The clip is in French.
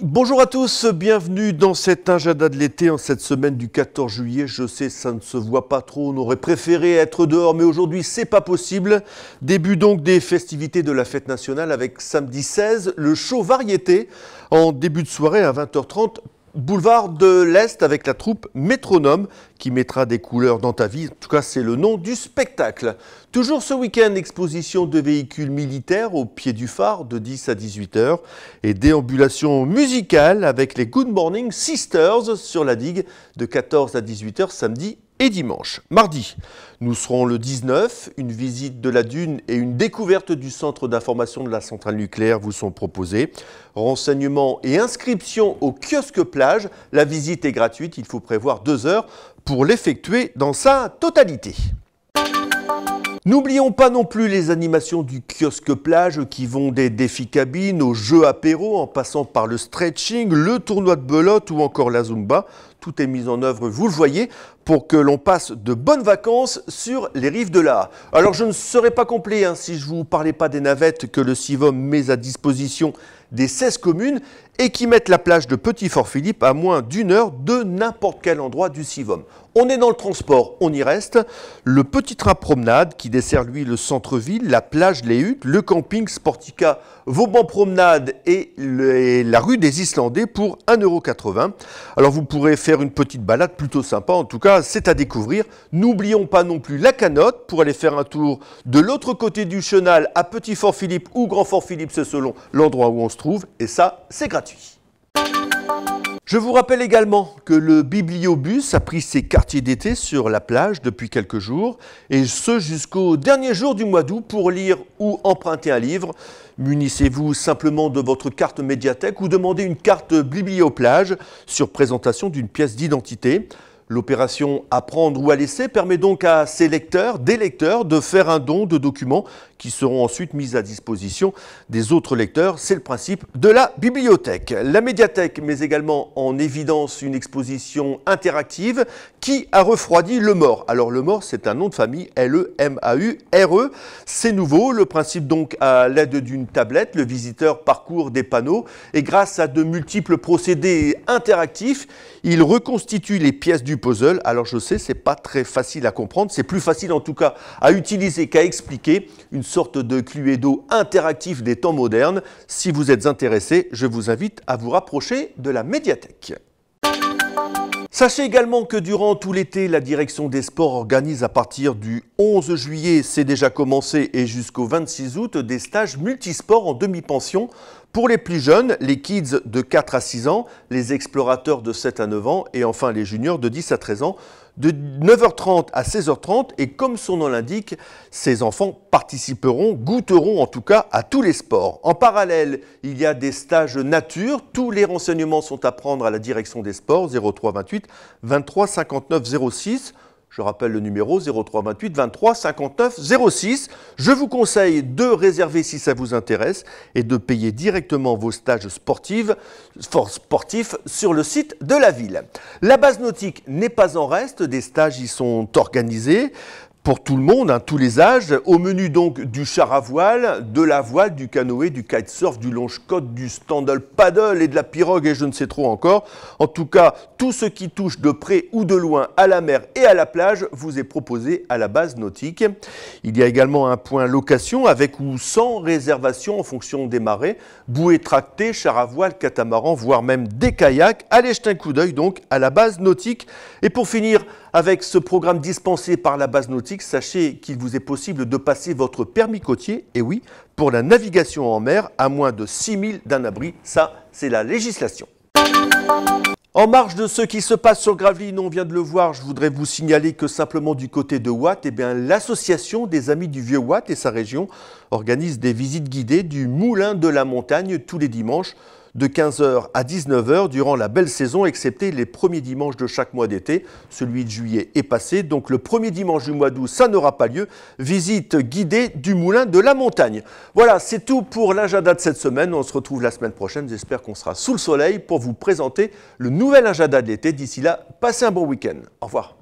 Bonjour à tous, bienvenue dans cet agenda de l'été en cette semaine du 14 juillet. Je sais, ça ne se voit pas trop, on aurait préféré être dehors, mais aujourd'hui c'est pas possible. Début donc des festivités de la fête nationale avec samedi 16, le show variété en début de soirée à 20h30. Boulevard de l'Est avec la troupe Métronome qui mettra des couleurs dans ta vie. En tout cas, c'est le nom du spectacle. Toujours ce week-end, exposition de véhicules militaires au pied du phare de 10 à 18h et déambulation musicale avec les Good Morning Sisters sur la digue de 14 à 18h samedi et dimanche. Mardi, nous serons le 19, une visite de la dune et une découverte du centre d'information de la centrale nucléaire vous sont proposés. Renseignements et inscriptions au kiosque plage. La visite est gratuite, il faut prévoir 2 heures pour l'effectuer dans sa totalité. N'oublions pas non plus les animations du kiosque plage qui vont des défis cabines aux jeux apéro en passant par le stretching, le tournoi de belote ou encore la zumba. Tout est mis en œuvre, vous le voyez, pour que l'on passe de bonnes vacances sur les rives de l'Aa. Alors je ne serai pas complet si je ne vous parlais pas des navettes que le Sivom met à disposition des 16 communes et qui mettent la plage de Petit-Fort-Philippe à moins d'1 heure de n'importe quel endroit du Sivom. On est dans le transport, on y reste. Le petit train promenade qui dessert lui le centre-ville, la plage, les huttes, le camping Sportica, Vauban Promenade et la rue des Islandais pour 1,80 €. Alors vous pourrez faire une petite balade plutôt sympa, en tout cas c'est à découvrir. N'oublions pas non plus la canotte pour aller faire un tour de l'autre côté du chenal à Petit-Fort-Philippe ou Grand-Fort-Philippe, c'est selon l'endroit où on se trouve et ça c'est gratuit. Je vous rappelle également que le Bibliobus a pris ses quartiers d'été sur la plage depuis quelques jours, et ce jusqu'au dernier jour du mois d'août pour lire ou emprunter un livre. Munissez-vous simplement de votre carte médiathèque ou demandez une carte Biblioplage sur présentation d'une pièce d'identité. L'opération « Apprendre ou à laisser » permet donc à ces lecteurs, des lecteurs, de faire un don de documents qui seront ensuite mis à disposition des autres lecteurs. C'est le principe de la bibliothèque. La médiathèque met également en évidence une exposition interactive qui a refroidi Le Mort. Alors Le Mort, c'est un nom de famille, L-E-M-A-U-R-E. C'est nouveau. Le principe donc, à l'aide d'une tablette, le visiteur parcourt des panneaux et grâce à de multiples procédés interactifs, il reconstitue les pièces du puzzle. Alors je sais, c'est pas très facile à comprendre, c'est plus facile en tout cas à utiliser qu'à expliquer, une sorte de Cluedo interactif des temps modernes. Si vous êtes intéressé, je vous invite à vous rapprocher de la médiathèque. Sachez également que durant tout l'été, la direction des sports organise à partir du 11 juillet, c'est déjà commencé, et jusqu'au 26 août, des stages multisports en demi-pension pour les plus jeunes, les kids de 4 à 6 ans, les explorateurs de 7 à 9 ans et enfin les juniors de 10 à 13 ans, de 9h30 à 16h30. Et comme son nom l'indique, ces enfants participeront, goûteront en tout cas à tous les sports. En parallèle, il y a des stages nature. Tous les renseignements sont à prendre à la direction des sports, 03 28 23 59 06. Je rappelle le numéro 03 28 23 59 06. Je vous conseille de réserver si ça vous intéresse et de payer directement vos stages sportifs sur le site de la ville. La base nautique n'est pas en reste, des stages y sont organisés pour tout le monde, tous les âges. Au menu donc du char à voile, de la voile, du canoë, du kitesurf, du longe-côte, du stand-up paddle et de la pirogue et je ne sais trop encore. En tout cas, tout ce qui touche de près ou de loin à la mer et à la plage vous est proposé à la base nautique. Il y a également un point location avec ou sans réservation en fonction des marées, bouées tractées, char à voile, catamaran, voire même des kayaks. Allez jeter un coup d'œil donc à la base nautique. Et pour finir, avec ce programme dispensé par la base nautique, sachez qu'il vous est possible de passer votre permis côtier, et oui, pour la navigation en mer à moins de 6 000 d'un abri. Ça, c'est la législation. En marge de ce qui se passe sur Gravelines, on vient de le voir, je voudrais vous signaler que simplement du côté de Watt, l'association des Amis du Vieux Watt et sa région organise des visites guidées du Moulin de la Montagne tous les dimanches de 15h à 19h durant la belle saison, excepté les premiers dimanches de chaque mois d'été. Celui de juillet est passé, donc le premier dimanche du mois d'août, ça n'aura pas lieu. Visite guidée du Moulin de la Montagne. Voilà, c'est tout pour l'agenda de cette semaine. On se retrouve la semaine prochaine. J'espère qu'on sera sous le soleil pour vous présenter le nouvel agenda de l'été. D'ici là, passez un bon week-end. Au revoir.